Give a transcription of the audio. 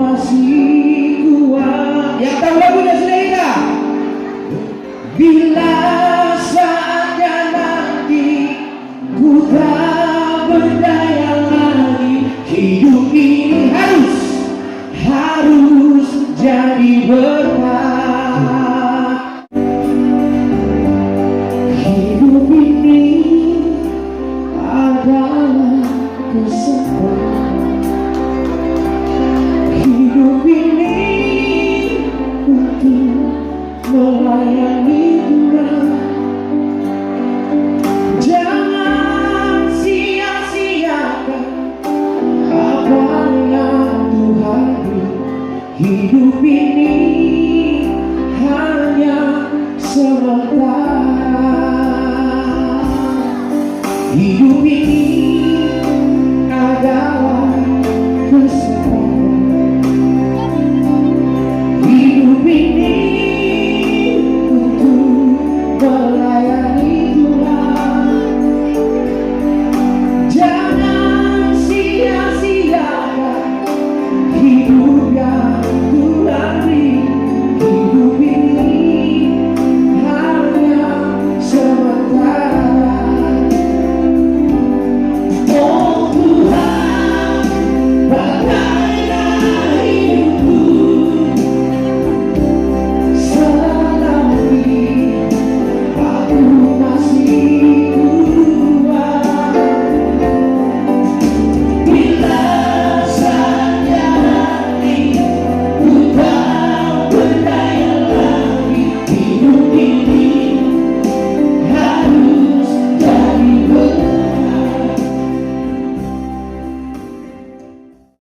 masih kuat. Yang tahu lagunya sudah kita. Bila saatnya nanti ku tak berdaya lagi, hidup ini harus jadi berkah. Hidup ini adalah kesempatan. Hidup ini untuk melayani Tuhan. Jangan sia-siakan apa yang Tuhan beri. Hidup ini hanya sementara. Hidup ini adalah kesempatan. Hidup ini untuk melayani Tuhan. Jangan sia-siakan hidup yang